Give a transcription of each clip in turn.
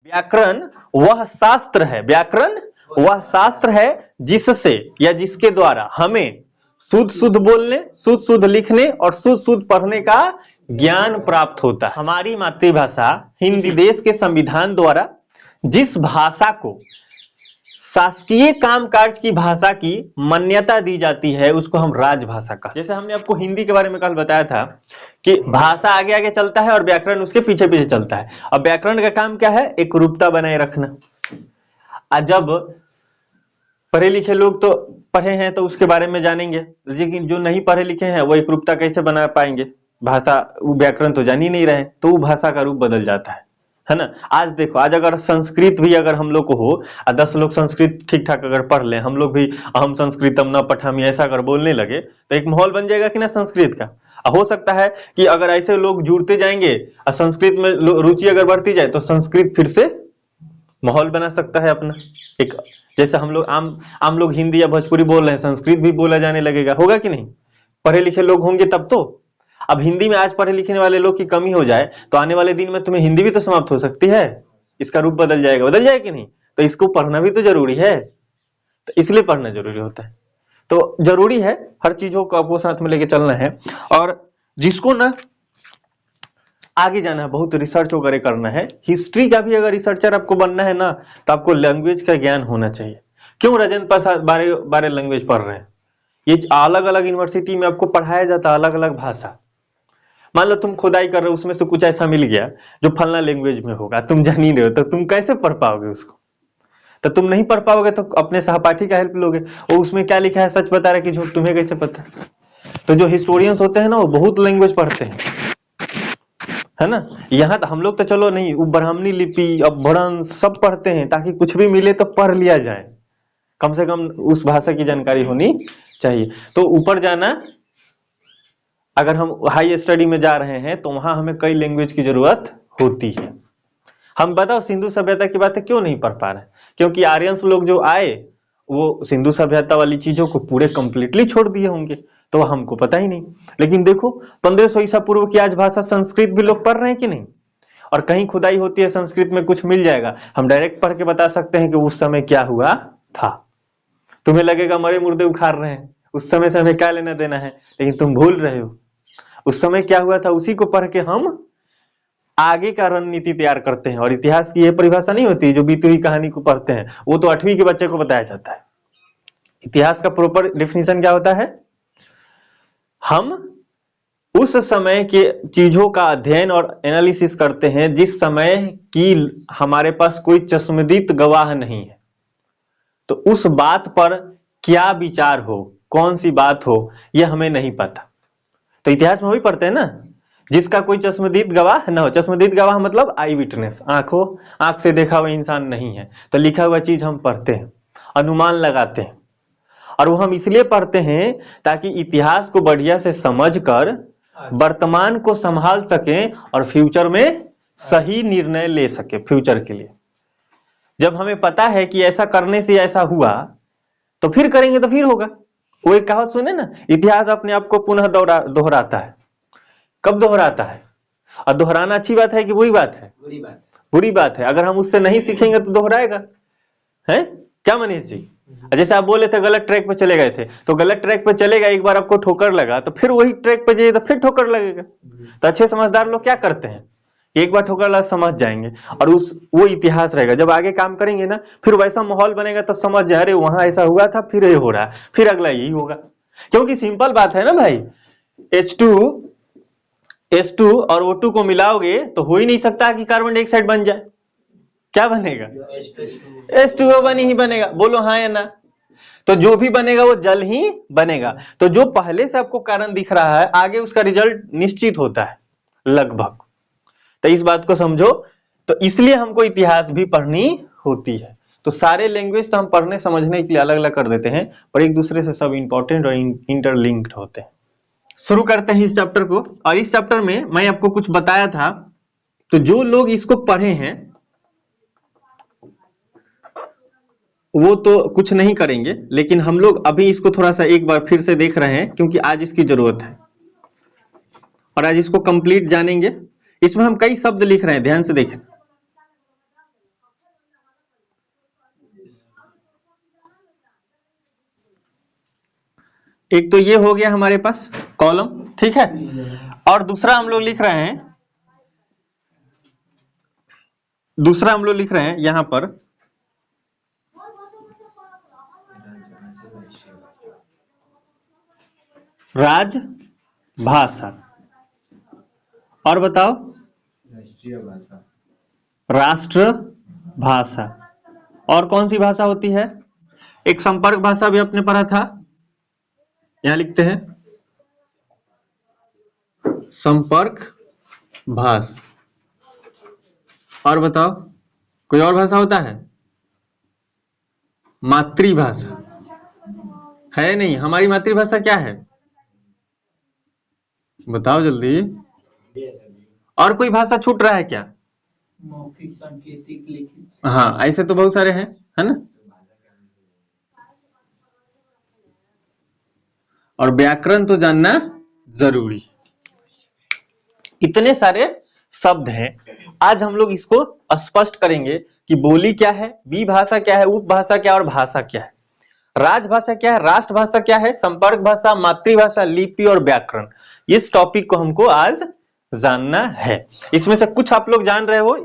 व्याकरण वह शास्त्र है, व्याकरण वह शास्त्र है जिससे या जिसके द्वारा हमें शुद्ध शुद्ध बोलने, शुद्ध शुद्ध लिखने और शुद्ध शुद्ध पढ़ने का ज्ञान प्राप्त होता है। हमारी मातृभाषा हिंदी देश के संविधान द्वारा जिस भाषा को शासकीय कामकाज की भाषा की मान्यता दी जाती है उसको हम राजभाषा का। जैसे हमने आपको हिंदी के बारे में कल बताया था कि भाषा आगे आगे चलता है और व्याकरण उसके पीछे पीछे चलता है। अब व्याकरण का काम क्या है? एक रूपता बनाए रखना। जब पढ़े लिखे लोग तो पढ़े हैं तो उसके बारे में जानेंगे, लेकिन जो नहीं पढ़े लिखे हैं वो एक रूपता कैसे बना पाएंगे? भाषा व्याकरण तो जान ही नहीं रहे, तो वो भाषा का रूप बदल जाता है ना। आज देखो, आज अगर संस्कृत भी अगर हम लोग को हो, 10 लोग संस्कृत ठीक ठाक अगर पढ़ लें, हम लोग भी अहम संस्कृतम न पठामि ऐसा अगर बोलने लगे तो एक माहौल बन जाएगा कि ना संस्कृत का। हो सकता है कि अगर ऐसे लोग जुड़ते जाएंगे और संस्कृत में रुचि अगर बढ़ती जाए तो संस्कृत फिर से माहौल बना सकता है अपना। एक जैसे हम लोग आम लोग हिंदी या भोजपुरी बोल रहे हैं, संस्कृत भी बोला जाने लगेगा, होगा कि नहीं? पढ़े लिखे लोग होंगे तब तो। अब हिंदी में आज पढ़े लिखने वाले लोग की कमी हो जाए तो आने वाले दिन में तुम्हें हिंदी भी तो समाप्त हो सकती है, इसका रूप बदल जाएगा, बदल जाए कि नहीं? तो इसको पढ़ना भी तो जरूरी है, तो इसलिए पढ़ना जरूरी होता है। तो जरूरी है हर चीजों को आपको साथ में लेके चलना है। और जिसको ना आगे जाना है, बहुत रिसर्च वगैरह करना है, हिस्ट्री का भी अगर रिसर्चर आपको बनना है ना तो आपको लैंग्वेज का ज्ञान होना चाहिए। क्यों राजेंद्र प्रसाद 12 लैंग्वेज पढ़ रहे हैं? ये अलग अलग यूनिवर्सिटी में आपको पढ़ाया जाता है अलग अलग भाषा। मान लो तुम खुदाई कर रहे हो, उसमें से कुछ ऐसा मिल गया जो फलना लैंग्वेज में होगा, तुम जान ही रहे हो, तो तुम कैसे पढ़ पाओगे उसको? तो तुम नहीं पढ़ पाओगे तो अपने सहपाठी का हेल्प लोगे, वो उसमें क्या लिखा है सच बता रहा है कि झूठ, तुम्हें कैसे पता? तो जो हिस्टोरियंस होते हैं ना वो बहुत लैंग्वेज पढ़ते हैं, है ना। यहाँ तो हम लोग तो चलो नहीं, वो ब्राह्मणी लिपि अपभ्रंश सब पढ़ते हैं ताकि कुछ भी मिले तो पढ़ लिया जाए, कम से कम उस भाषा की जानकारी होनी चाहिए। तो ऊपर जाना, अगर हम हाई स्टडी में जा रहे हैं तो वहां हमें कई लैंग्वेज की जरूरत होती है। हम बताओ सिंधु सभ्यता की बातें क्यों नहीं पढ़ पा रहे? क्योंकि आर्यंस लोग जो आए वो सिंधु सभ्यता वाली चीजों को पूरे कंप्लीटली छोड़ दिए होंगे, तो हमको पता ही नहीं। लेकिन देखो 1500 ईसा पूर्व की आज भाषा संस्कृत भी लोग पढ़ रहे हैं कि नहीं? और कहीं खुदाई होती है संस्कृत में कुछ मिल जाएगा, हम डायरेक्ट पढ़ के बता सकते हैं कि उस समय क्या हुआ था। तुम्हें लगेगा मरे मुर्दे उखाड़ रहे हैं, उस समय से हमें क्या लेना देना है, लेकिन तुम भूल रहे हो उस समय क्या हुआ था। उसी को पढ़ के हम आगे का रणनीति तैयार करते हैं। और इतिहास की यह परिभाषा नहीं होती जो बीती हुई कहानी को पढ़ते हैं, वो तो 8वीं के बच्चे को बताया जाता है। इतिहास का प्रॉपर डेफिनेशन क्या होता है? हम उस समय के चीजों का अध्ययन और एनालिसिस करते हैं जिस समय की हमारे पास कोई चश्मदीद गवाह नहीं है, तो उस बात पर क्या विचार हो, कौन सी बात हो, यह हमें नहीं पता। तो इतिहास में वही पढ़ते हैं ना जिसका कोई चश्मदीद गवाह न हो। चश्मदीद गवाह मतलब आई विटनेस, आंख से देखा हुआ इंसान नहीं है, तो लिखा हुआ चीज हम पढ़ते हैं, अनुमान लगाते हैं। और वो हम इसलिए पढ़ते हैं ताकि इतिहास को बढ़िया से समझकर वर्तमान को संभाल सकें और फ्यूचर में सही निर्णय ले सके फ्यूचर के लिए। जब हमें पता है कि ऐसा करने से ऐसा हुआ तो फिर करेंगे तो फिर होगा। वो एक कहावत सुने ना, इतिहास अपने आप को पुनः दोहराता है। कब दोहराता है? और दोहराना अच्छी बात है कि बुरी बात है? बुरी बात है। अगर हम उससे नहीं सीखेंगे तो दोहराएगा, है क्या मनीष जी? जैसे आप बोले थे गलत ट्रैक पे चले गए थे, तो गलत ट्रैक पे चले गए, एक बार आपको ठोकर लगा तो फिर वही ट्रैक पे जाइए तो फिर ठोकर लगेगा। तो अच्छे समझदार लोग क्या करते हैं, एक बार ठोकर लगा समझ जाएंगे और वो इतिहास रहेगा। जब आगे काम करेंगे ना फिर वैसा माहौल बनेगा तो समझ जाए अरे वहां ऐसा हुआ था, फिर ये हो रहा है, फिर अगला यही होगा। क्योंकि सिंपल बात है ना भाई, H2 और O2 को मिलाओगे तो हो ही नहीं सकता कि कार्बन डाइऑक्साइड बन जाए। क्या बनेगा? H2O बनी ही बनेगा। बोलो हाँ या ना? तो जो भी बनेगा वो जल ही बनेगा। तो जो पहले से आपको कारण दिख रहा है आगे उसका रिजल्ट निश्चित होता है लगभग। तो इस बात को समझो। तो इसलिए हमको इतिहास भी पढ़नी होती है। तो सारे लैंग्वेज तो हम पढ़ने समझने के लिए अलग अलग कर देते हैं, पर एक दूसरे से सब इंपॉर्टेंट और इंटरलिंक्ड होते हैं। शुरू करते हैं इस चैप्टर को। और इस चैप्टर में मैं आपको कुछ बताया था, तो जो लोग इसको पढ़े हैं वो तो कुछ नहीं करेंगे, लेकिन हम लोग अभी इसको थोड़ा सा एक बार फिर से देख रहे हैं क्योंकि आज इसकी जरूरत है और आज इसको कंप्लीट जानेंगे। इसमें हम कई शब्द लिख रहे हैं, ध्यान से देखें। एक तो ये हो गया हमारे पास कॉलम, ठीक है। और दूसरा हम लोग लिख रहे हैं, यहां पर राजभाषा। और बताओ राष्ट्र भाषा। और कौन सी भाषा होती है? एक संपर्क भाषा भी आपने पढ़ा था, यहां लिखते हैं संपर्क भाषा। और बताओ कोई और भाषा होता है? मातृभाषा है नहीं। हमारी मातृभाषा क्या है? बताओ जल्दी। और कोई भाषा छूट रहा है क्या? मौखिक, सांकेतिक, लिखित। हाँ, ऐसे तो बहुत सारे हैं, है ना। और व्याकरण तो जानना जरूरी। इतने सारे शब्द हैं। आज हम लोग इसको स्पष्ट करेंगे कि बोली क्या है, विभाषा क्या है, उपभाषा क्या है और भाषा क्या है। राजभाषा क्या है, राष्ट्रभाषा क्या है, संपर्क भाषा, मातृभाषा, लिपि और व्याकरण। इस टॉपिक को हमको आज जानना है। इसमें से कुछ आप लोग जान रहे हो,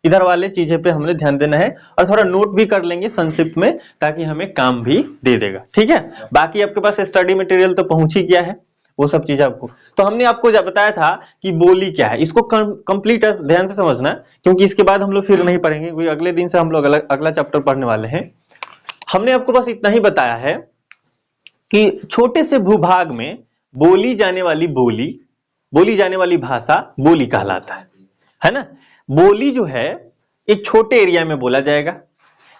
इधर वाले चीजें पे हमने ध्यान देना है और थोड़ा नोट भी कर लेंगे संक्षिप्त में, ताकि हमें काम भी दे देगा, ठीक है। बाकी आपके पास स्टडी मटेरियल तो पहुंच ही गया है, वो सब चीज आपको। तो हमने आपको जब बताया था कि बोली क्या है, इसको कंप्लीट ध्यान से समझना, क्योंकि इसके बाद हम लोग फिर नहीं पढ़ेंगे, क्योंकि अगले दिन से हम लोग अगला चैप्टर पढ़ने वाले हैं। हमने आपको बस इतना ही बताया है कि छोटे से भूभाग में बोली जाने वाली भाषा बोली कहलाता है ना। बोली जो है एक छोटे एरिया में बोला जाएगा।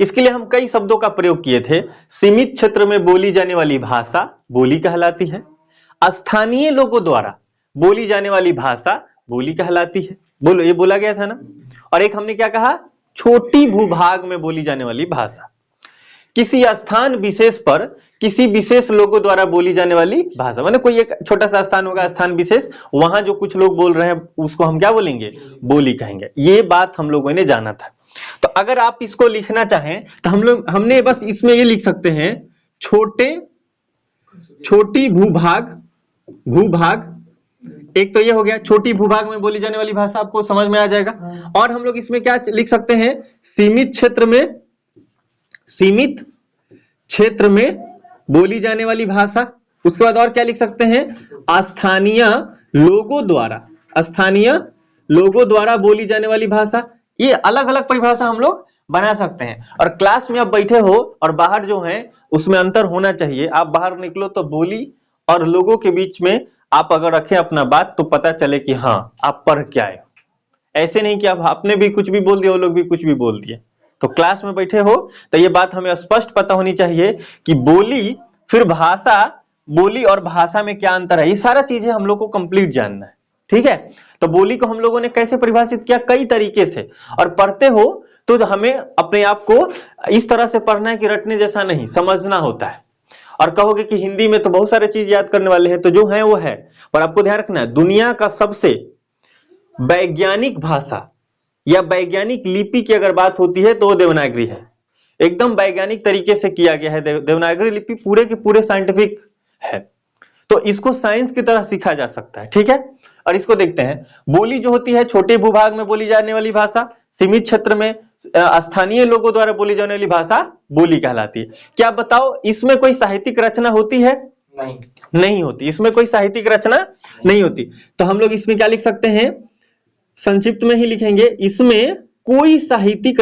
इसके लिए हम कई शब्दों का प्रयोग किए थे। सीमित क्षेत्र में बोली जाने वाली भाषा बोली कहलाती है। स्थानीय लोगों द्वारा बोली जाने वाली भाषा बोली कहलाती है। बोलो, ये बोला गया था ना। और एक हमने क्या कहा, छोटी भूभाग में बोली जाने वाली भाषा, किसी स्थान विशेष पर किसी विशेष लोगों द्वारा बोली जाने वाली भाषा। माने कोई एक छोटा सा स्थान होगा, स्थान विशेष, वहां जो कुछ लोग बोल रहे हैं उसको हम क्या बोलेंगे, बोली कहेंगे। ये बात हम लोगों ने जाना था। तो अगर आप इसको लिखना चाहें तो हमने बस इसमें ये लिख सकते हैं, छोटी भूभाग। एक तो ये हो गया, छोटी भूभाग में बोली जाने वाली भाषा, आपको समझ में आ जाएगा। और हम लोग इसमें क्या लिख सकते हैं, सीमित क्षेत्र में बोली जाने वाली भाषा। उसके बाद और क्या लिख सकते हैं, स्थानीय लोगों द्वारा बोली जाने वाली भाषा। ये अलग अलग परिभाषा हम लोग बना सकते हैं। और क्लास में आप बैठे हो और बाहर जो है उसमें अंतर होना चाहिए। आप बाहर निकलो तो बोली और लोगों के बीच में आप अगर रखें अपना बात, तो पता चले कि हाँ आप पढ़ क्या आए। ऐसे नहीं कि आप आपने भी कुछ भी बोल दिया, वो लोग भी कुछ भी बोल दिए। तो क्लास में बैठे हो तो ये बात हमें स्पष्ट पता होनी चाहिए कि बोली, फिर भाषा, बोली और भाषा में क्या अंतर है। ये सारा चीजें हम लोग को कंप्लीट जानना है, ठीक है। तो बोली को हम लोगों ने कैसे परिभाषित किया, कई तरीके से। और पढ़ते हो तो हमें अपने आप को इस तरह से पढ़ना है कि रटने जैसा नहीं, समझना होता है। और कहोगे कि हिंदी में तो बहुत सारे चीज याद करने वाले हैं, तो जो है वो है। पर आपको ध्यान रखना है, दुनिया का सबसे वैज्ञानिक भाषा या वैज्ञानिक लिपि की अगर बात होती है तो वो देवनागरी है। एकदम वैज्ञानिक तरीके से किया गया है। देवनागरी लिपि पूरे के पूरे साइंटिफिक है। तो इसको साइंस की तरह सीखा जा सकता है, ठीक है। और इसको देखते हैं, बोली जो होती है छोटे भूभाग में बोली जाने वाली भाषा, सीमित क्षेत्र में स्थानीय लोगों द्वारा बोली जाने वाली भाषा बोली कहलाती है। क्या बताओ इसमें कोई साहित्यिक रचना होती है? नहीं होती। इसमें कोई साहित्यिक रचना नहीं होती। तो हम लोग इसमें क्या लिख सकते हैं, संक्षिप्त में ही लिखेंगे, इसमें कोई साहित्यिक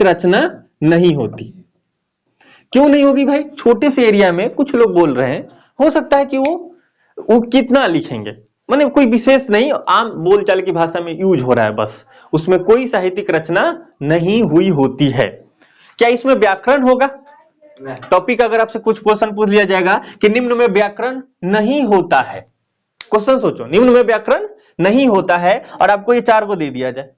रचना नहीं होती। क्यों नहीं होगी भाई? छोटे से एरिया में कुछ लोग बोल रहे हैं, हो सकता है कि वो कितना लिखेंगे, माने कोई विशेष नहीं, आम बोलचाल की भाषा में यूज हो रहा है बस, उसमें कोई साहित्यिक रचना नहीं हुई होती है। क्या इसमें व्याकरण होगा? टॉपिक अगर आपसे कुछ क्वेश्चन पूछ लिया जाएगा कि निम्न में व्याकरण नहीं होता है, क्वेश्चन सोचो, निम्न में व्याकरण नहीं होता है और आपको ये 4 को दे दिया जाए,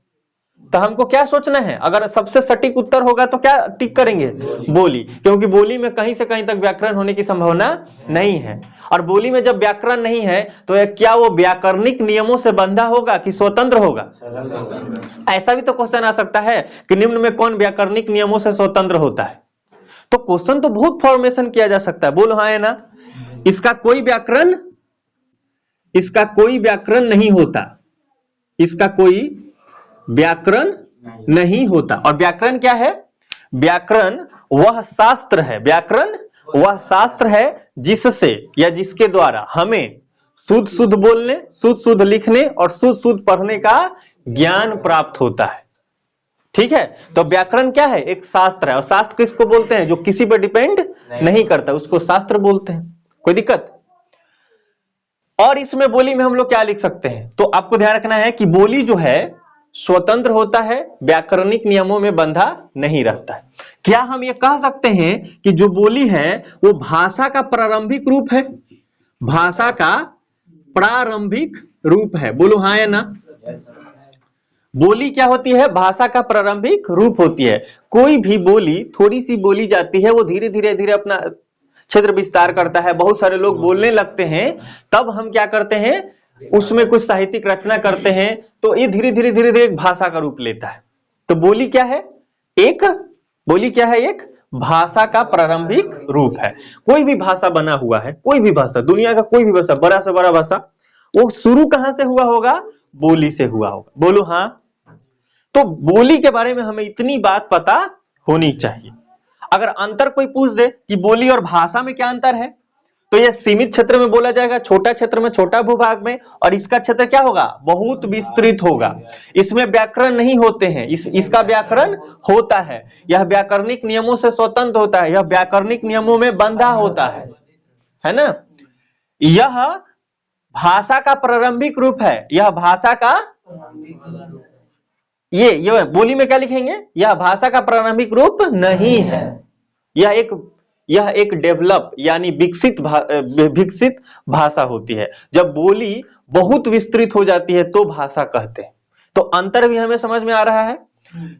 तो हमको क्या सोचना है, अगर सबसे सटीक उत्तर होगा तो क्या टिक करेंगे, बोली, क्योंकि बोली में कहीं से कहीं तक व्याकरण होने की संभावना नहीं है। और बोली में जब व्याकरण नहीं है तो क्या वो व्याकरणिक नियमों से बंधा होगा कि स्वतंत्र होगा? ऐसा भी तो क्वेश्चन आ सकता है कि निम्न में कौन व्याकरणिक नियमों से स्वतंत्र होता है। तो क्वेश्चन तो बहुत फॉर्मेशन किया जा सकता है, बोलो हाँ है ना। इसका कोई व्याकरण नहीं होता, इसका कोई व्याकरण नहीं होता। और व्याकरण क्या है? व्याकरण वह शास्त्र है, व्याकरण वह शास्त्र है जिससे या जिसके द्वारा हमें शुद्ध शुद्ध बोलने, शुद्ध शुद्ध लिखने और शुद्ध शुद्ध पढ़ने का ज्ञान प्राप्त होता है। ठीक है, तो व्याकरण क्या है? एक शास्त्र है। और शास्त्र किसको बोलते हैं? जो किसी पर डिपेंड नहीं करता, उसको शास्त्र बोलते हैं। कोई दिक्कत? और इसमें बोली में हम लोग क्या लिख सकते हैं? तो आपको ध्यान रखना है कि बोली जो है स्वतंत्र होता है, व्याकरणिक नियमों में बंधा नहीं रहता है। क्या हम ये कह सकते हैं कि जो बोली है वो भाषा का प्रारंभिक रूप है? भाषा का प्रारंभिक रूप है, बोलो हाँ या ना। बोली क्या होती है? भाषा का प्रारंभिक रूप होती है। कोई भी बोली, थोड़ी सी बोली जाती है, वो धीरे धीरे धीरे अपना क्षेत्र विस्तार करता है, बहुत सारे लोग बोलने लगते हैं, तब हम क्या करते हैं, उसमें कुछ साहित्यिक रचना करते हैं, तो ये धीरे धीरे धीरे धीरे एक भाषा का रूप लेता है। तो बोली क्या है? बोली क्या है? एक भाषा का प्रारंभिक रूप है। कोई भी भाषा बना हुआ है, कोई भी भाषा, दुनिया का कोई भी भाषा, बड़ा से बड़ा भाषा, वो शुरू कहां से हुआ होगा? बोली से हुआ होगा, बोलो हाँ। तो बोली के बारे में हमें इतनी बात पता होनी चाहिए। अगर अंतर कोई पूछ दे कि बोली और भाषा में क्या अंतर है, तो यह सीमित क्षेत्र में बोला जाएगा, छोटा क्षेत्र में, छोटा भूभाग में, और इसका क्षेत्र क्या होगा? बहुत विस्तृत होगा। इसमें व्याकरण नहीं होते हैं, इसका व्याकरण होता है। यह व्याकरणिक नियमों से स्वतंत्र होता है, यह व्याकरणिक नियमों में बंधा होता है ना। यह भाषा का प्रारंभिक रूप है, यह भाषा का, ये बोली में क्या लिखेंगे? यह भाषा का प्रारंभिक रूप नहीं है, यह एक डेवलप यानी विकसित भाषा होती है। जब बोली बहुत विस्तृत हो जाती है तो भाषा कहते हैं। तो अंतर भी हमें समझ में आ रहा है।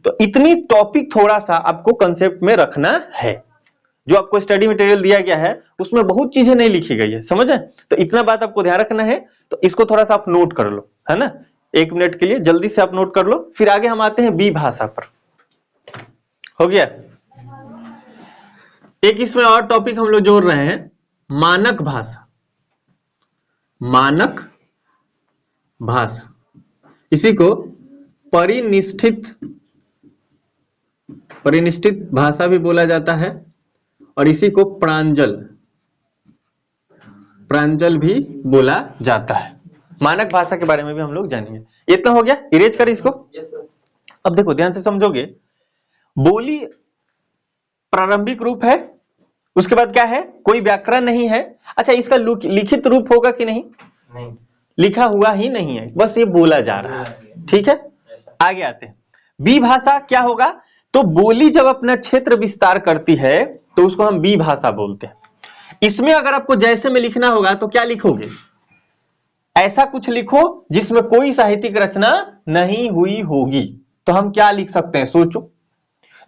तो इतनी टॉपिक थोड़ा सा आपको कंसेप्ट में रखना है। जो आपको स्टडी मटेरियल दिया गया है उसमें बहुत चीजें नहीं लिखी गई है, समझे? तो इतना बात आपको ध्यान रखना है। तो इसको थोड़ा सा आप नोट कर लो, है ना। 1 मिनट के लिए जल्दी से आप नोट कर लो, फिर आगे हम आते हैं बी भाषा पर। हो गया? एक इसमें और टॉपिक हम लोग जोड़ रहे हैं, मानक भाषा। मानक भाषा, इसी को परिनिष्ठित भाषा भी बोला जाता है, और इसी को प्रांजल भी बोला जाता है। मानक भाषा के बारे में भी हम लोग जानेंगे। इतना हो गया, इरेज कर इसको। अब देखो ध्यान से समझोगे, बोली प्रारंभिक रूप है, उसके बाद क्या है? कोई व्याकरण नहीं है। अच्छा, इसका लिखित रूप होगा कि नहीं? लिखा हुआ ही नहीं है, बस ये बोला जा रहा है। ठीक है, आगे आते हैं। बी भाषा क्या होगा? तो बोली जब अपना क्षेत्र विस्तार करती है तो उसको हम बी भाषा बोलते हैं। इसमें अगर आपको जैसे में लिखना होगा तो क्या लिखोगे? ऐसा कुछ लिखो जिसमें कोई साहित्यिक रचना नहीं हुई होगी। तो हम क्या लिख सकते हैं, सोचो।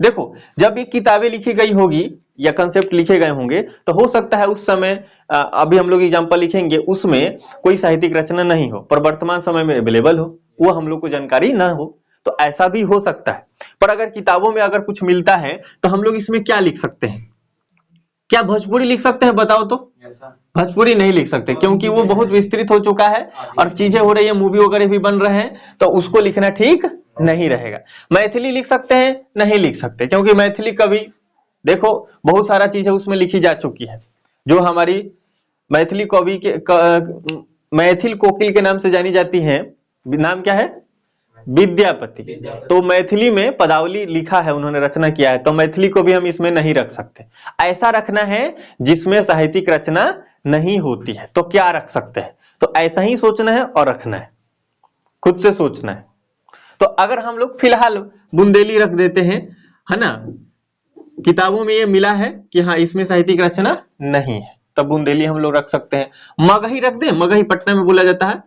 देखो, जब ये किताबें लिखी गई होगी या कंसेप्ट लिखे गए होंगे तो हो सकता है उस समय, अभी हम लोग एग्जांपल लिखेंगे, उसमें कोई साहित्यिक रचना नहीं हो, पर वर्तमान समय में अवेलेबल हो, वो हम लोग को जानकारी ना हो, तो ऐसा भी हो सकता है। पर अगर किताबों में अगर कुछ मिलता है तो हम लोग इसमें क्या लिख सकते हैं? क्या भोजपुरी लिख सकते हैं? बताओ तो। भोजपुरी नहीं लिख सकते, क्योंकि वो बहुत विस्तृत हो चुका है और चीजें हो रही है, मूवी वगैरह भी बन रहे हैं, तो उसको लिखना ठीक नहीं रहेगा। मैथिली लिख सकते हैं? नहीं लिख सकते, क्योंकि मैथिली कवि, देखो बहुत सारा चीजें उसमें लिखी जा चुकी है। जो हमारी मैथिली कवि के मैथिल कोकिल के नाम से जानी जाती है, नाम क्या है? विद्यापति। तो मैथिली में पदावली लिखा है, उन्होंने रचना किया है, तो मैथिली को भी हम इसमें नहीं रख सकते। ऐसा रखना है जिसमें साहित्यिक रचना नहीं होती है। तो क्या रख सकते हैं? तो ऐसा ही सोचना है और रखना है, खुद से सोचना है। तो अगर हम लोग फिलहाल बुंदेली रख देते हैं, है ना, किताबों में ये मिला है कि हाँ इसमें साहित्यिक रचना नहीं है, तब बुंदेली हम लोग रख सकते हैं। मगही रख दे, मगही पटना में बोला जाता है,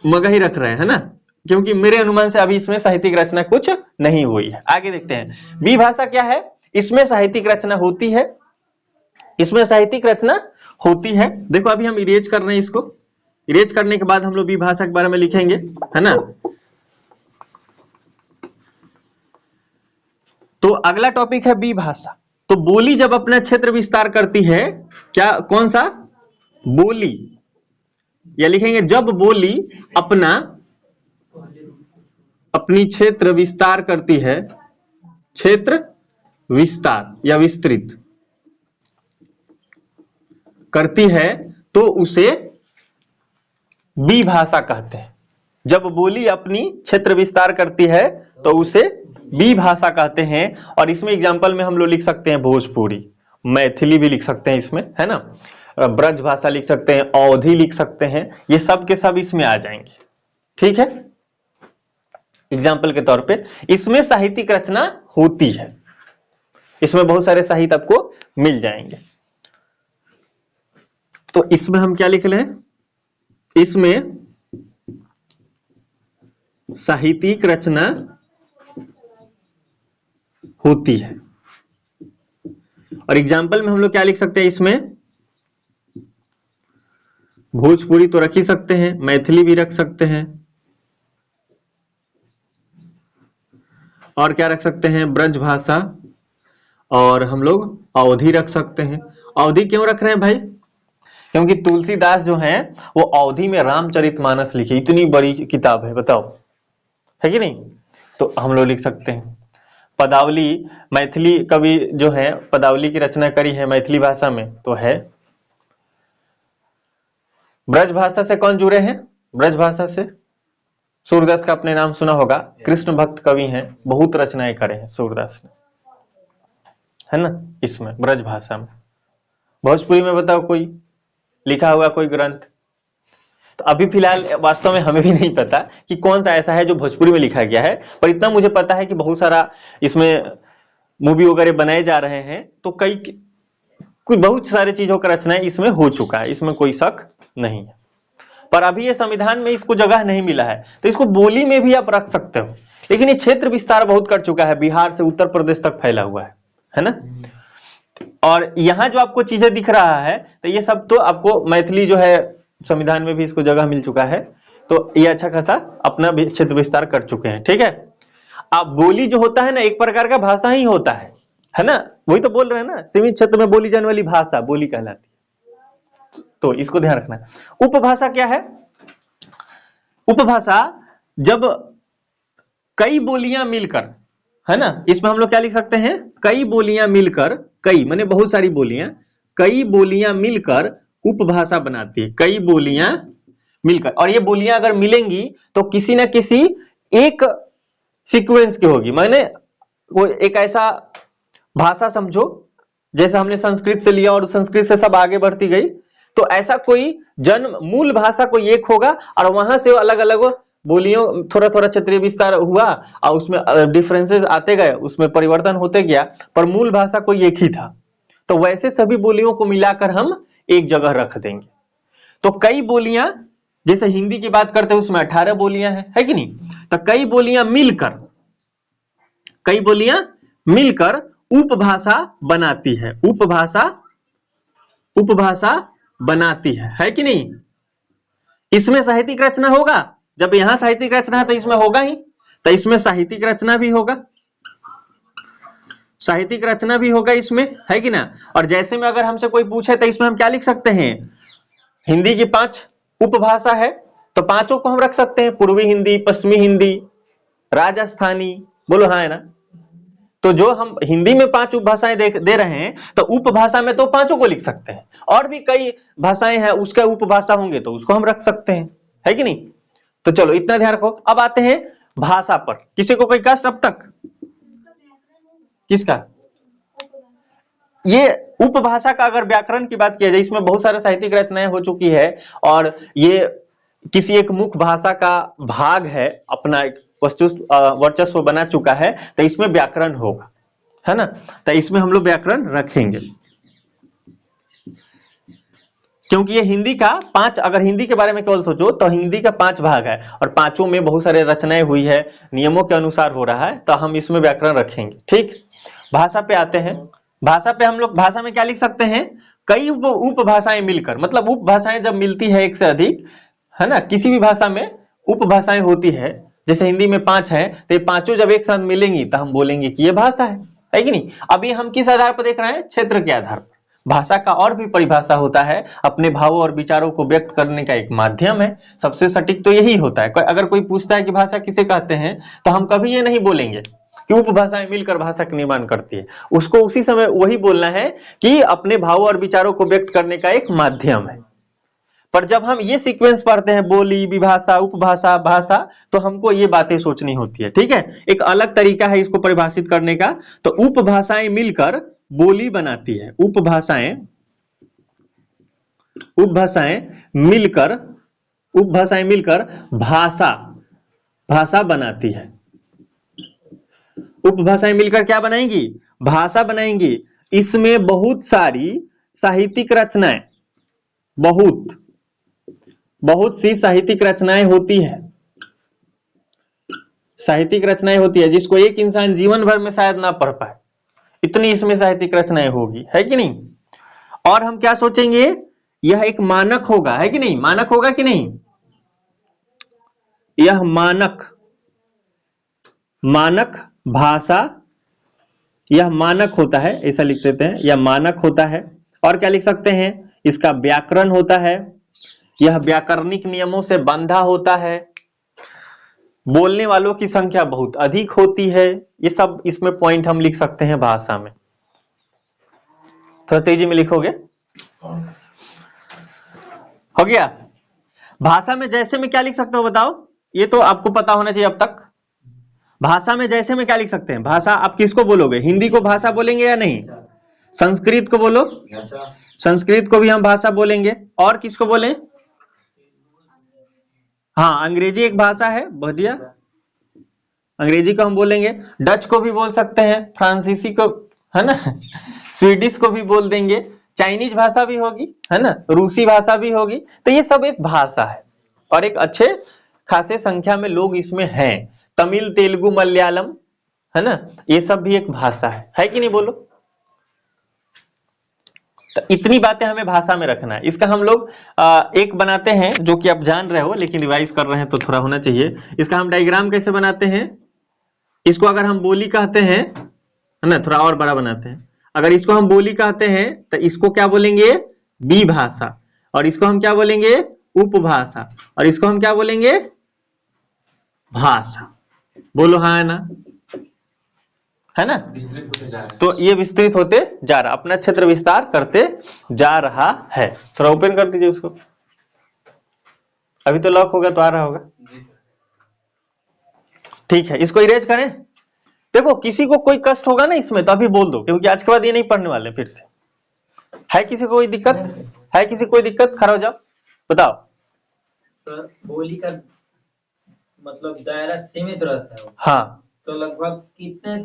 मगही रख रहे हैं, है ना। क्योंकि मेरे अनुमान से अभी इसमें साहित्यिक रचना कुछ नहीं हुई है। आगे देखते हैं विभाषा क्या है। इसमें साहित्यिक रचना होती है, इसमें साहित्यिक रचना होती है। देखो अभी हम इरेज कर रहे हैं, इसको इरेज करने के बाद हम लोग विभाषा के बारे में लिखेंगे, है ना। तो अगला टॉपिक है विभाषा। तो बोली जब अपना क्षेत्र विस्तार करती है, क्या कौन सा बोली, या लिखेंगे जब बोली अपनी क्षेत्र विस्तार करती है, क्षेत्र विस्तार या विस्तृत करती है तो उसे विभाषा कहते हैं। जब बोली अपनी क्षेत्र विस्तार करती है तो उसे विभाषा कहते हैं। और इसमें एग्जांपल में हम लोग लिख सकते हैं भोजपुरी, मैथिली भी लिख सकते हैं इसमें, है ना, ब्रज भाषा लिख सकते हैं, अवधी लिख सकते हैं, ये सब के सब इसमें आ जाएंगे। ठीक है, एग्जाम्पल के तौर पे इसमें साहित्यिक रचना होती है, इसमें बहुत सारे साहित्य आपको मिल जाएंगे। तो इसमें हम क्या लिख रहे हैं, इसमें साहित्यिक रचना होती है। और एग्जाम्पल में हम लोग क्या लिख सकते हैं, इसमें भोजपुरी तो रख ही सकते हैं, मैथिली भी रख सकते हैं, और क्या रख सकते हैं ब्रज भाषा, और हम लोग अवधी रख सकते हैं। अवधी क्यों रख रहे हैं भाई, क्योंकि तुलसीदास जो हैं वो अवधी में रामचरितमानस लिखे, इतनी बड़ी किताब है, बताओ है कि नहीं। तो हम लोग लिख सकते हैं। पदावली मैथिली कवि जो है पदावली की रचना करी है मैथिली भाषा में, तो है। ब्रज भाषा से कौन जुड़े हैं, ब्रज भाषा से सूरदास का अपने नाम सुना होगा, कृष्ण भक्त कवि हैं, बहुत रचनाएं करे हैं सूरदास ने, है ना। इसमें ब्रज भाषा में, भोजपुरी में बताओ कोई लिखा हुआ कोई ग्रंथ। तो अभी फिलहाल वास्तव में हमें भी नहीं पता कि कौन सा ऐसा है जो भोजपुरी में लिखा गया है, पर इतना मुझे पता है कि बहुत सारा इसमें मूवी वगैरह बनाए जा रहे हैं, तो कई कुछ बहुत सारी चीजों का रचना इसमें हो चुका है, इसमें कोई शक नहीं है। पर अभी ये संविधान में इसको जगह नहीं मिला है, तो इसको बोली में भी आप रख सकते हो, लेकिन ये क्षेत्र विस्तार बहुत कर चुका है, बिहार से उत्तर प्रदेश तक फैला हुआ है ना। और यहाँ जो आपको चीजें दिख रहा है, तो ये सब तो आपको मैथिली जो है संविधान में भी इसको जगह मिल चुका है, तो ये अच्छा खासा अपना क्षेत्र विस्तार कर चुके हैं। ठीक है, अब बोली जो होता है ना एक प्रकार का भाषा ही होता है ना, वही तो बोल रहे हैं ना, सीमित क्षेत्र में बोली जाने वाली भाषा बोली कहलाती है, तो इसको ध्यान रखना। उपभाषा क्या है, उपभाषा जब कई बोलियां मिलकर, है ना, इसमें हम लोग क्या लिख सकते हैं, कई बोलियां मिलकर, कई माने बहुत सारी बोलियां, कई बोलियां मिलकर उपभाषा बनाती है, कई बोलियां मिलकर। और ये बोलियां अगर मिलेंगी तो किसी ना किसी एक सीक्वेंस की होगी, माने वो एक ऐसा भाषा समझो जैसे हमने संस्कृत से लिया और संस्कृत से सब आगे बढ़ती गई, तो ऐसा कोई जन्म मूल भाषा कोई एक होगा और वहां से अलग अलग बोलियों थोड़ा थोड़ा क्षेत्रीय विस्तार हुआ और उसमें डिफरेंसेस आते गए, उसमें परिवर्तन होते गया, पर मूल भाषा कोई एक ही था। तो वैसे सभी बोलियों को मिलाकर हम एक जगह रख देंगे। तो कई बोलियां, जैसे हिंदी की बात करते हैं उसमें 18 बोलियां हैं, है कि नहीं, तो कई बोलियां मिलकर उपभाषा बनाती है, उपभाषा बनाती है कि नहीं। इसमें साहित्यिक रचना होगा, जब यहां साहित्यिक रचना है तो इसमें होगा ही, तो इसमें साहित्यिक रचना भी होगा, साहित्यिक रचना भी होगा इसमें, है कि ना। और जैसे में अगर हमसे कोई पूछे तो इसमें हम क्या लिख सकते हैं, हिंदी की 5 उपभाषा है, तो पांचों को हम रख सकते हैं, पूर्वी हिंदी, पश्चिमी हिंदी, राजस्थानी, बोलो हाँ है ना। तो जो हम हिंदी में 5 उपभाषाएं दे रहे हैं, तो उपभाषा में तो पांचों को लिख सकते हैं, और भी कई भाषाएं हैं उसका उपभाषा होंगे तो उसको हम रख सकते हैं, है कि नहीं। तो चलो इतना ध्यान रखो। अब आते हैं भाषा पर, किसी को कोई कष्ट अब तक, किसका, ये उपभाषा का अगर व्याकरण की बात किया जाए, इसमें बहुत सारे साहित्यिक रचनाएं हो चुकी है, और ये किसी एक मुख्य भाषा का भाग है, अपना एक वर्चस्व बना चुका है, तो इसमें व्याकरण होगा, है ना। तो इसमें हम लोग व्याकरण रखेंगे। क्योंकि ये हिंदी का 5, अगर हिंदी के बारे में केवल सोचो तो हिंदी का 5 भाग है और पांचों में बहुत सारे रचनाएं हुई है, नियमों के अनुसार हो रहा है, तो हम इसमें व्याकरण रखेंगे। ठीक, भाषा पे आते हैं। भाषा पे हम लोग भाषा में क्या लिख सकते हैं, कई उपभाषाएं मिलकर, मतलब उपभाषाएं जब मिलती है एक से अधिक, है ना, किसी भी भाषा में उपभाषाएं होती है, जैसे हिंदी में 5 है, तो ये पांचों जब एक साथ मिलेंगी तो हम बोलेंगे कि ये भाषा है कि नहीं। अभी हम किस आधार पर देख रहे हैं, क्षेत्र के आधार पर। भाषा का और भी परिभाषा होता है, अपने भावों और विचारों को व्यक्त करने का एक माध्यम है, सबसे सटीक तो यही होता है। अगर कोई पूछता है कि भाषा किसे कहते हैं, तो हम कभी ये नहीं बोलेंगे कि उपभाषाएं मिलकर भाषा का निर्माण करती है, उसको उसी समय वही बोलना है कि अपने भावों और विचारों को व्यक्त करने का एक माध्यम है। पर जब हम ये सीक्वेंस पढ़ते हैं, बोली, विभाषा, उपभाषा, भाषा, तो हमको ये बातें सोचनी होती है। ठीक है, एक अलग तरीका है इसको परिभाषित करने का। तो उपभाषाएं मिलकर बोली बनाती है, उपभाषाएं मिलकर भाषा बनाती है। उपभाषाएं मिलकर क्या बनाएंगी, भाषा बनाएंगी। इसमें बहुत सारी साहित्यिक रचनाएं, बहुत सी साहित्यिक रचनाएं होती है, जिसको एक इंसान जीवन भर में शायद ना पढ़ पाए, इतनी इसमें साहित्यिक रचनाएं होगी, है कि नहीं। और हम क्या सोचेंगे, यह एक मानक होगा, है कि नहीं, मानक होगा कि नहीं, यह मानक भाषा, यह मानक होता है, ऐसा लिख देते हैं, यह मानक होता है। और क्या लिख सकते हैं, इसका व्याकरण होता है, यह व्याकरणिक नियमों से बंधा होता है, बोलने वालों की संख्या बहुत अधिक होती है। ये सब इसमें पॉइंट हम लिख सकते हैं भाषा में। थोड़ा तेजी में लिखोगे, हो गया। भाषा में जैसे में क्या लिख सकते हो बताओ, ये तो आपको पता होना चाहिए अब तक। भाषा में जैसे में क्या लिख सकते हैं, भाषा आप किसको बोलोगे, हिंदी को भाषा बोलेंगे या नहीं, संस्कृत को बोलो, संस्कृत को भी हम भाषा बोलेंगे। और किसको बोले, हाँ, अंग्रेजी एक भाषा है, बढ़िया, अंग्रेजी को हम बोलेंगे। डच को भी बोल सकते हैं, फ्रांसीसी को, है ना, स्वीडिश को भी बोल देंगे, चाइनीज भाषा भी होगी, है ना, रूसी भाषा भी होगी। तो ये सब एक भाषा है और एक अच्छे खासे संख्या में लोग इसमें हैं। तमिल, तेलुगु, मलयालम, है ना, ये सब भी एक भाषा है कि नहीं, बोलो। तो इतनी बातें हमें भाषा में रखना है। इसका हम लोग एक बनाते हैं, जो कि आप जान रहे हो लेकिन रिवाइज कर रहे हैं तो थोड़ा होना चाहिए। इसका हम डायग्राम कैसे बनाते हैं, इसको अगर हम बोली कहते हैं, है ना, थोड़ा और बड़ा बनाते हैं। अगर इसको हम बोली कहते हैं तो इसको क्या बोलेंगे, विभाषा, और इसको हम क्या बोलेंगे, उपभाषा, और इसको हम क्या बोलेंगे, भाषा। बोलो हाँ, है ना, है ना, विस्तृत होते जा रहा है। तो ये विस्तृत होते जा रहा, अपना क्षेत्र विस्तार करते जा रहा है। थोड़ा ओपन कर दीजिए उसको, अभी तो लॉक होगा तो आ रहा होगा। ठीक है, इसको इरेज करें। देखो किसी को कोई कष्ट होगा ना इसमें तो अभी बोल दो, क्योंकि आज के बाद ये नहीं पढ़ने वाले फिर से। है किसी को कोई दिक्कत, है किसी को कोई दिक्कत, खड़ा हो जाओ, बताओ। सर बोली का मतलब दायरा सीमित रहता है, हाँ, तो लगभग कितने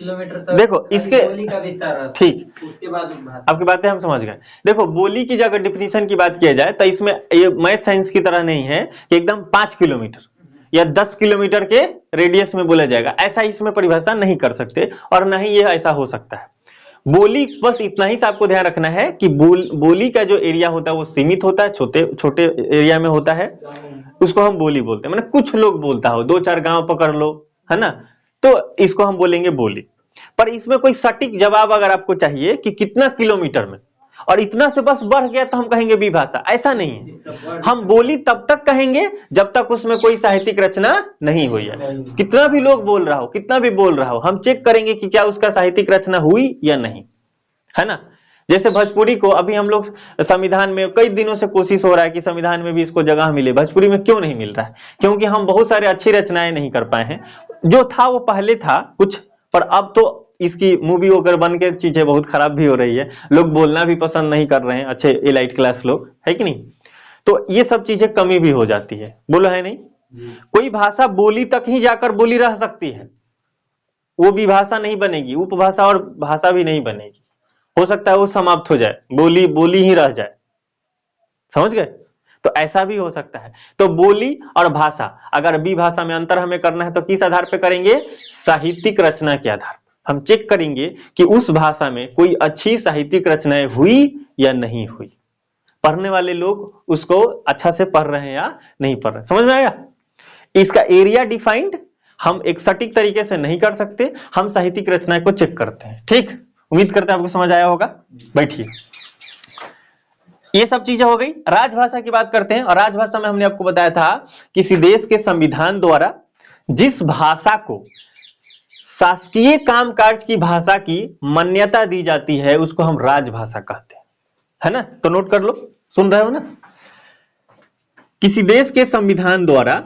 किलोमीटर तक देखो इसके बोली का विस्तार रहता है, ठीक, उसके बाद आपकी बातें हम समझ गए। देखो बोली की अगर डिफिनीशन की बात किया जाए तो इसमें ये मैथ साइंस की तरह नहीं है कि एकदम 5 किलोमीटर या 10 किलोमीटर के रेडियस में बोला जाएगा, ऐसा इसमें परिभाषा नहीं कर सकते, और न ही ये ऐसा हो सकता है। बोली बस इतना ही आपको ध्यान रखना है कि बोली का जो एरिया होता है वो सीमित होता है, छोटे एरिया में होता है, उसको हम बोली बोलते हैं। मतलब कुछ लोग बोलता हो, 2-4 गांव पकड़ लो, है ना, तो इसको हम बोलेंगे बोली। पर इसमें कोई सटीक जवाब अगर आपको चाहिए कि कितना किलोमीटर में, और इतना से बस बढ़ गया तो हम कहेंगे विभाषा, ऐसा नहीं है। हम बोली तब तक कहेंगे जब तक उसमें कोई साहित्यिक रचना नहीं हुई है। कितना भी लोग बोल रहा हो, कितना भी बोल रहा हो, हम चेक करेंगे कि क्या उसका साहित्यिक रचना हुई या नहीं, है ना। जैसे भोजपुरी को अभी हम लोग संविधान में कई दिनों से कोशिश हो रहा है कि संविधान में भी इसको जगह मिले, भोजपुरी में क्यों नहीं मिल रहा है, क्योंकि हम बहुत सारे अच्छी रचनाएं नहीं कर पाए हैं। जो था वो पहले था कुछ, पर अब तो इसकी मूवी होकर बन के चीजें बहुत खराब भी हो रही है, लोग बोलना भी पसंद नहीं कर रहे हैं, अच्छे एलाइट क्लास लोग, है कि नहीं। तो ये सब चीजें कमी भी हो जाती है, बोलो है नहीं। कोई भाषा बोली तक ही जाकर बोली रह सकती है, वो भी भाषा नहीं बनेगी, उपभाषा और भाषा भी नहीं बनेगी। हो सकता है वो समाप्त हो जाए, बोली ही रह जाए, समझ गए? तो ऐसा भी हो सकता है। तो बोली और भाषा, अगर बी भाषा में अंतर हमें करना है तो किस आधार पे करेंगे? साहित्यिक रचना के आधार पर। हम चेक करेंगे कि उस भाषा में कोई अच्छी साहित्यिक रचनाएं हुई या नहीं हुई, पढ़ने वाले लोग उसको अच्छा से पढ़ रहे हैं या नहीं पढ़ रहे। समझ में आया? इसका एरिया डिफाइंड हम एक सटीक तरीके से नहीं कर सकते, हम साहित्यिक रचनाएं को चेक करते हैं। ठीक, उम्मीद करते हैं आपको समझ आया होगा। बैठिए, ये सब चीजें हो गई। राजभाषा की बात करते हैं। और राजभाषा में हमने आपको बताया था किसी देश के संविधान द्वारा जिस भाषा को शासकीय कामकाज की भाषा की मान्यता दी जाती है उसको हम राजभाषा कहते हैं, है ना? तो नोट कर लो, सुन रहे हो ना? किसी देश के संविधान द्वारा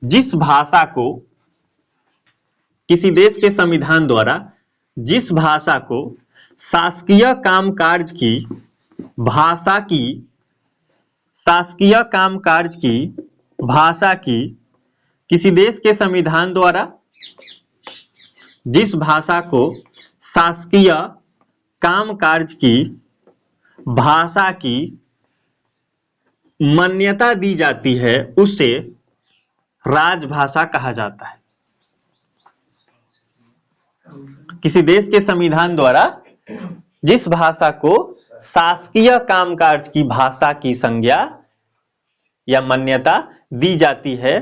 जिस भाषा को, किसी देश के संविधान द्वारा जिस भाषा को शासकीय कामकाज की भाषा की, शासकीय कामकाज की भाषा की, किसी देश के संविधान द्वारा जिस भाषा को शासकीय कामकाज की भाषा की मान्यता दी जाती है उसे राजभाषा कहा जाता है। किसी देश के संविधान द्वारा जिस भाषा को शासकीय कामकाज की भाषा की संज्ञा या मान्यता दी जाती है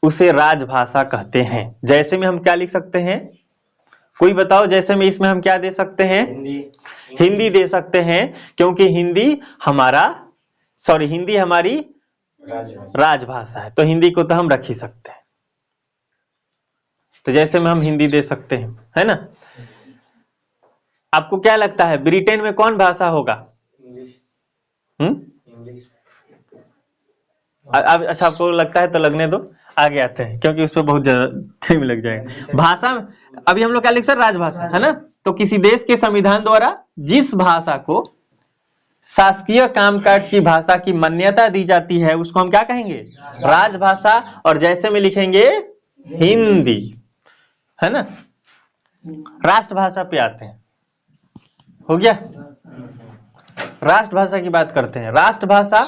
उसे राजभाषा कहते हैं। जैसे में हम क्या लिख सकते हैं? कोई बताओ, जैसे में इसमें हम क्या दे सकते हैं? हिंदी दे सकते हैं, क्योंकि हिंदी हमारी राजभाषा है, तो हिंदी को तो हम रख ही सकते हैं। तो जैसे में हम हिंदी दे सकते हैं, है ना? आपको क्या लगता है ब्रिटेन में कौन भाषा होगा? अच्छा, आपको लगता है तो लगने दो, आगे आते हैं, क्योंकि उस पर बहुत ज्यादा टाइम लग जाएगा। भाषा अभी हम लोग क्या लिख सकते? राजभाषा, है ना? तो किसी देश के संविधान द्वारा जिस भाषा को शासकीय कामकाज की भाषा की मान्यता दी जाती है उसको हम क्या कहेंगे? राजभाषा। और जैसे में लिखेंगे हिंदी, है ना? राष्ट्रभाषा पे आते हैं, हो गया? राष्ट्रभाषा की बात करते हैं। राष्ट्रभाषा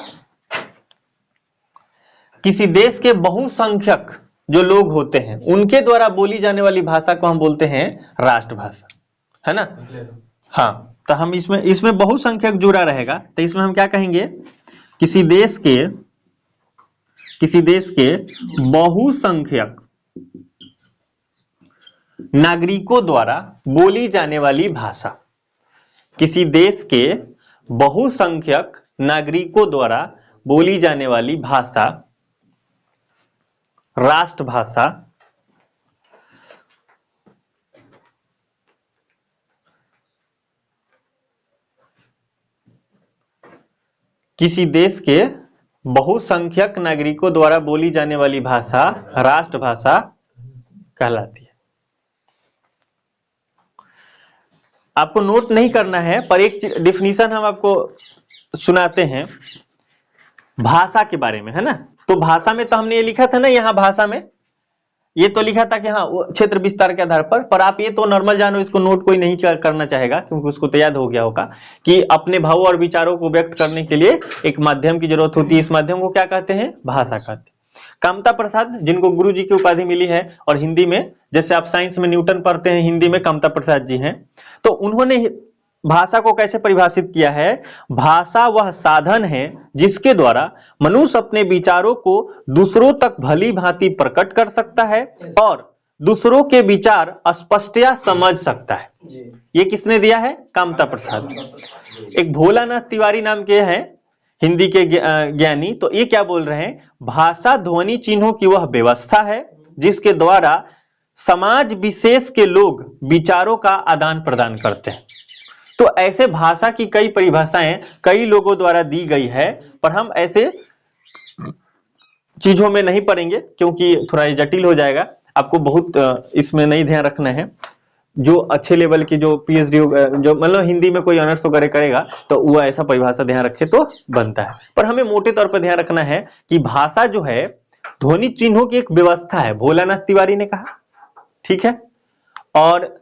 किसी देश के बहुसंख्यक जो लोग होते हैं उनके द्वारा बोली जाने वाली भाषा को हम बोलते हैं राष्ट्रभाषा, है ना? हाँ, तो हम इसमें बहुसंख्यक जुड़ा रहेगा, तो इसमें हम क्या कहेंगे? किसी देश के बहुसंख्यक नागरिकों द्वारा बोली जाने वाली भाषा। किसी देश के बहुसंख्यक नागरिकों द्वारा बोली जाने वाली भाषा राष्ट्रभाषा किसी देश के बहुसंख्यक नागरिकों द्वारा बोली जाने वाली भाषा राष्ट्रभाषा कहलाती है। आपको नोट नहीं करना है, पर एक डिफिनीशन हम आपको सुनाते हैं भाषा के बारे में, है ना? तो भाषा में तो हमने ये लिखा था ना, यहाँ भाषा में ये तो लिखा था कि हाँ क्षेत्र विस्तार के आधार पर आप ये तो नॉर्मल जानो, इसको नोट कोई नहीं करना चाहेगा क्योंकि उसको तो याद हो गया होगा कि अपने भावों और विचारों को व्यक्त करने के लिए एक माध्यम की जरूरत होती है। इस माध्यम को क्या कहते हैं? भाषा कहते हैं। कामता प्रसाद, जिनको गुरु जी की उपाधि मिली है, और हिंदी में जैसे आप साइंस में न्यूटन पढ़ते हैं, हिंदी में कामता प्रसाद जी हैं, तो उन्होंने भाषा को कैसे परिभाषित किया है? भाषा वह साधन है जिसके द्वारा मनुष्य अपने विचारों को दूसरों तक भली भांति प्रकट कर सकता है और दूसरों के विचार स्पष्टतया समझ सकता है। ये किसने दिया है? कामता प्रसाद। एक भोलानाथ तिवारी नाम के हैं हिंदी के ज्ञानी, तो ये क्या बोल रहे हैं? भाषा ध्वनि चिन्हों की वह व्यवस्था है जिसके द्वारा समाज विशेष के लोग विचारों का आदान प्रदान करते हैं। तो ऐसे भाषा की कई परिभाषाएं कई लोगों द्वारा दी गई है, पर हम ऐसे चीजों में नहीं पढ़ेंगे क्योंकि थोड़ा ये जटिल हो जाएगा। आपको बहुत इसमें नहीं ध्यान रखना है। जो अच्छे लेवल की जो पीएचडी जो मतलब हिंदी में कोई ऑनर्स वगैरह करेगा तो वो ऐसा परिभाषा ध्यान रखे तो बनता है, पर हमें मोटे तौर पर ध्यान रखना है कि भाषा जो है ध्वनि चिन्हों की एक व्यवस्था है, भोलानाथ तिवारी ने कहा, ठीक है। और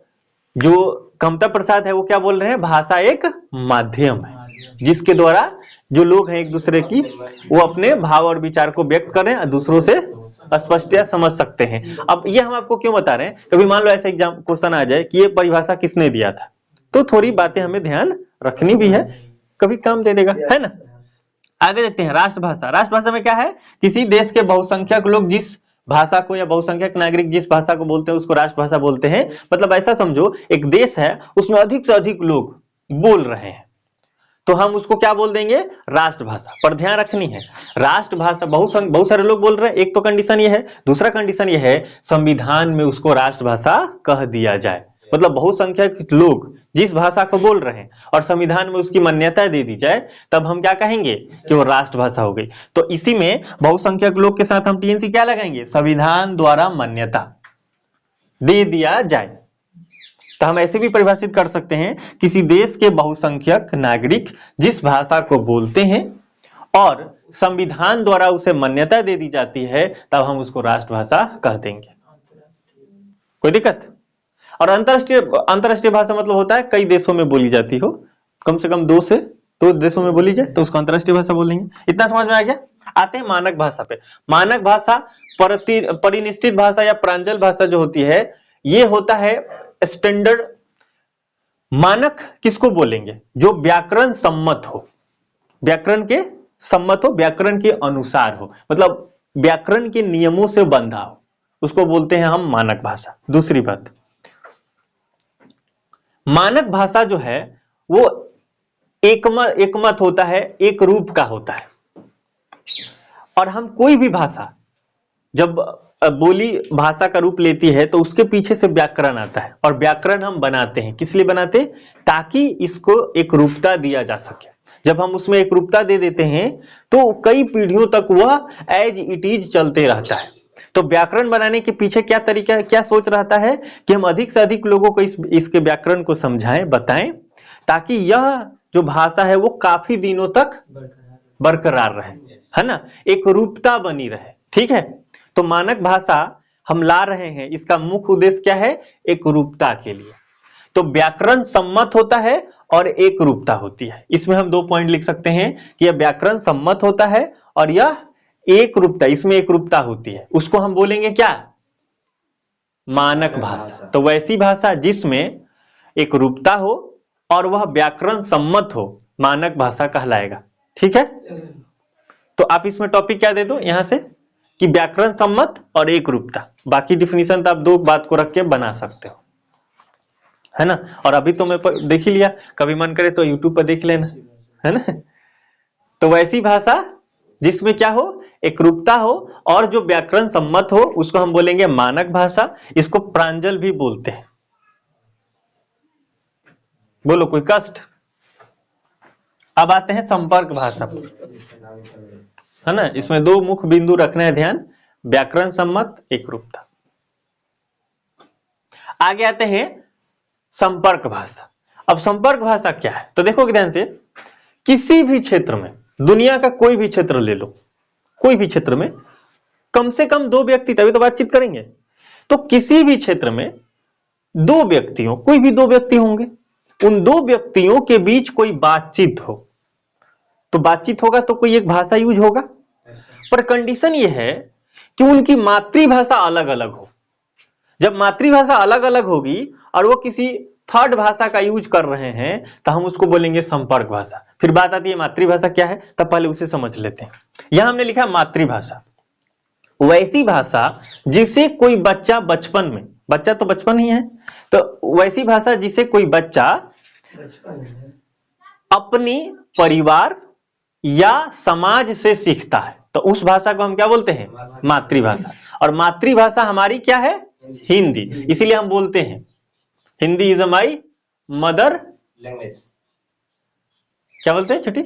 जो कामता प्रसाद है वो क्या बोल रहे हैं? भाषा एक माध्यम है। जिसके द्वारा जो लोग हैं एक दूसरे की वो अपने भाव और विचार को व्यक्त करें और दूसरों से स्पष्टतया समझ सकते हैं। अब ये हम आपको क्यों बता रहे हैं, कभी मान लो ऐसा एग्जाम क्वेश्चन आ जाए कि ये परिभाषा किसने दिया था, तो थोड़ी बातें हमें ध्यान रखनी भी है, कभी काम दे देगा, है ना। आगे देखते हैं राष्ट्रभाषा। राष्ट्रभाषा में क्या है, किसी देश के बहुसंख्यक लोग जिस भाषा को या बहुसंख्यक नागरिक जिस भाषा को बोलते हैं उसको राष्ट्रभाषा बोलते हैं। मतलब ऐसा समझो एक देश है उसमें अधिक से अधिक लोग बोल रहे हैं तो हम उसको क्या बोल देंगे, राष्ट्रभाषा। पर ध्यान रखनी है राष्ट्रभाषा बहुत सारे लोग बोल रहे हैं, एक तो कंडीशन ये है। दूसरा कंडीशन ये है संविधान में उसको राष्ट्रभाषा कह दिया जाए। मतलब बहुसंख्यक लोग जिस भाषा को बोल रहे हैं और संविधान में उसकी मान्यता दे दी जाए तब हम क्या कहेंगे कि वो राष्ट्रभाषा हो गई। तो इसी में बहुसंख्यक लोग के साथ हम टीएनसी क्या लगाएंगे, संविधान द्वारा मान्यता दे दिया जाए। तो हम ऐसे भी परिभाषित कर सकते हैं किसी देश के बहुसंख्यक नागरिक जिस भाषा को बोलते हैं और संविधान द्वारा उसे मान्यता दे दी जाती है तब हम उसको राष्ट्रभाषा कह देंगे। कोई दिक्कत। और अंतरराष्ट्रीय भाषा मतलब होता है कई देशों में बोली जाती हो, कम से कम 2 से 2 देशों में बोली जाए तो उसको अंतरराष्ट्रीय भाषा बोलेंगे। इतना समझ में आ गया। आते हैं मानक भाषा पे। मानक भाषा परिनिष्ठित भाषा या प्रांजल भाषा जो होती है ये होता है स्टैंडर्ड। मानक किसको बोलेंगे, जो व्याकरण सम्मत हो, व्याकरण के सम्मत हो, व्याकरण के अनुसार हो, मतलब व्याकरण के नियमों से बंधा हो, उसको बोलते हैं हम मानक भाषा। दूसरी बात, मानक भाषा जो है वो एकमत होता है, एक रूप का होता है। और हम कोई भी भाषा जब बोली भाषा का रूप लेती है तो उसके पीछे से व्याकरण आता है और व्याकरण हम बनाते हैं। किस लिए बनाते हैं, ताकि इसको एक रूपता दिया जा सके। जब हम उसमें एक रूपता दे देते हैं तो कई पीढ़ियों तक वह एज इट इज चलते रहता है। तो व्याकरण बनाने के पीछे क्या तरीका, क्या सोच रहता है कि हम अधिक से अधिक लोगों को इसके व्याकरण को समझाएं, बताएं, ताकि यह जो भाषा है वो काफी दिनों तक बरकरार रहे, है ना, एक रूपता बनी रहे। ठीक है। तो मानक भाषा हम ला रहे हैं, इसका मुख्य उद्देश्य क्या है, एक रूपता के लिए। तो व्याकरण सम्मत होता है और एक रूपता होती है। इसमें हम 2 पॉइंट लिख सकते हैं कि यह व्याकरण सम्मत होता है और यह एक रूपता, इसमें एक रूपता होती है। उसको हम बोलेंगे क्या, मानक भाषा। तो वैसी भाषा जिसमें एक रूपता हो और वह व्याकरण सम्मत हो, मानक भाषा कहलाएगा। ठीक है। तो आप इसमें टॉपिक क्या दे दो यहां से कि व्याकरण सम्मत और एक रूपता। बाकी डिफिनीशन तो आप 2 बात को रख के बना सकते हो, है ना। और अभी तो मैं देख ही लिया, कभी मन करे तो यूट्यूब पर देख लेना, है ना। तो वैसी भाषा जिसमें क्या हो, एक रूपता हो और जो व्याकरण सम्मत हो उसको हम बोलेंगे मानक भाषा। इसको प्रांजल भी बोलते हैं। बोलो कोई कष्ट। अब आते हैं संपर्क भाषा पर, है ना। इसमें 2 मुख्य बिंदु रखना है ध्यान, व्याकरण सम्मत, एक रूपता। आगे आते हैं संपर्क भाषा। अब संपर्क भाषा क्या है तो देखो ध्यान से, किसी भी क्षेत्र में, दुनिया का कोई भी क्षेत्र ले लो, कोई भी क्षेत्र में कम से कम 2 व्यक्ति, तभी तो बातचीत करेंगे। तो किसी भी क्षेत्र में 2 व्यक्तियों, कोई भी 2 व्यक्ति होंगे, उन 2 व्यक्तियों के बीच कोई बातचीत हो तो बातचीत होगा तो कोई एक भाषा यूज होगा। पर कंडीशन यह है कि उनकी मातृभाषा अलग अलग हो। जब मातृभाषा अलग अलग होगी और वो किसी थर्ड भाषा का यूज कर रहे हैं तो हम उसको बोलेंगे संपर्क भाषा। फिर बात आती है मातृभाषा क्या है, तब पहले उसे समझ लेते हैं। यहां हमने लिखा मातृभाषा, वैसी भाषा जिसे कोई बच्चा बचपन में, बच्चा तो बचपन ही है, तो वैसी भाषा जिसे कोई बच्चा अपनी परिवार या समाज से सीखता है, तो उस भाषा को हम क्या बोलते हैं, मातृभाषा। और मातृभाषा हमारी क्या है, हिंदी। इसीलिए हम बोलते हैं Hindi is my mother language. क्या बोलते हैं छुट्टी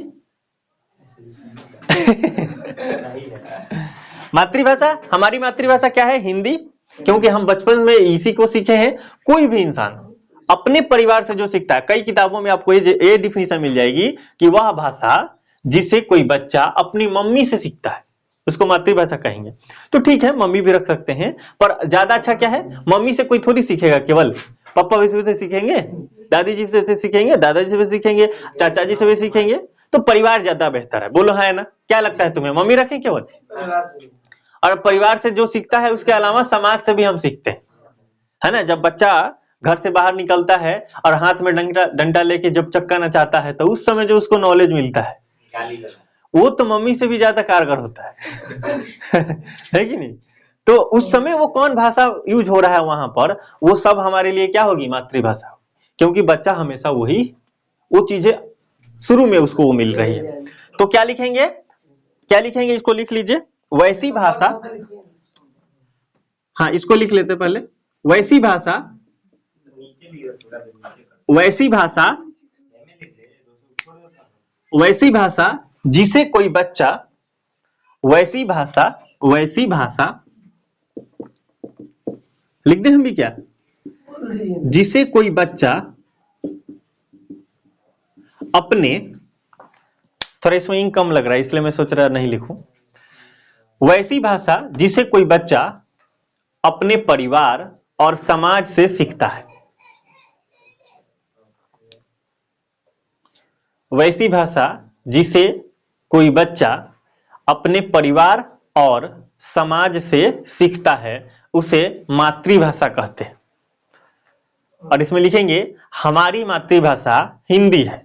मातृभाषा, हमारी मातृभाषा क्या है, हिंदी, क्योंकि हम बचपन में इसी को सीखे हैं। कोई भी इंसान अपने परिवार से जो सीखता है, कई किताबों में आपको ये डिफिनीशन मिल जाएगी कि वह भाषा जिसे कोई बच्चा अपनी मम्मी से सीखता है उसको मातृभाषा कहेंगे। तो ठीक है, मम्मी भी रख सकते हैं, पर ज्यादा अच्छा क्या है, मम्मी से कोई थोड़ी सीखेगा, केवल पापा वैसे सीखेंगे, दादी जी से सीखेंगे, दादाजी से भी सीखेंगे, चाचा जी से भी सीखेंगे, तो परिवार ज्यादा बेहतर है। बोलो है ना? क्या लगता है तुम्हें? मम्मी रखें केवल? और परिवार से जो सीखता है उसके अलावा समाज से भी हम सीखते हैं, है ना? जब बच्चा घर से बाहर निकलता है और हाथ में डंडा लेके जब चक्का नचाता है तो उस समय जो उसको नॉलेज मिलता है वो तो मम्मी से भी ज्यादा कारगर होता है है कि नहीं? तो उस समय वो कौन भाषा यूज हो रहा है वहां पर, वो सब हमारे लिए क्या होगी? मातृभाषा। क्योंकि बच्चा हमेशा वो चीजें शुरू में उसको वो मिल रही है। तो क्या लिखेंगे? क्या लिखेंगे? इसको लिख लीजिए, वैसी भाषा। हाँ, इसको लिख लेते पहले। वैसी भाषा, वैसी भाषा, वैसी भाषा जिसे कोई बच्चा, वैसी भाषा, वैसी भाषा लिख दे हम भी क्या? जिसे कोई बच्चा अपने, थोड़ा इसमें इंक कम लग रहा है इसलिए मैं सोच रहा नहीं लिखूं। वैसी भाषा जिसे कोई बच्चा अपने परिवार और समाज से सीखता है। वैसी भाषा जिसे कोई बच्चा अपने परिवार और समाज से सीखता है उसे मातृभाषा कहते हैं। और इसमें लिखेंगे हमारी मातृभाषा हिंदी है।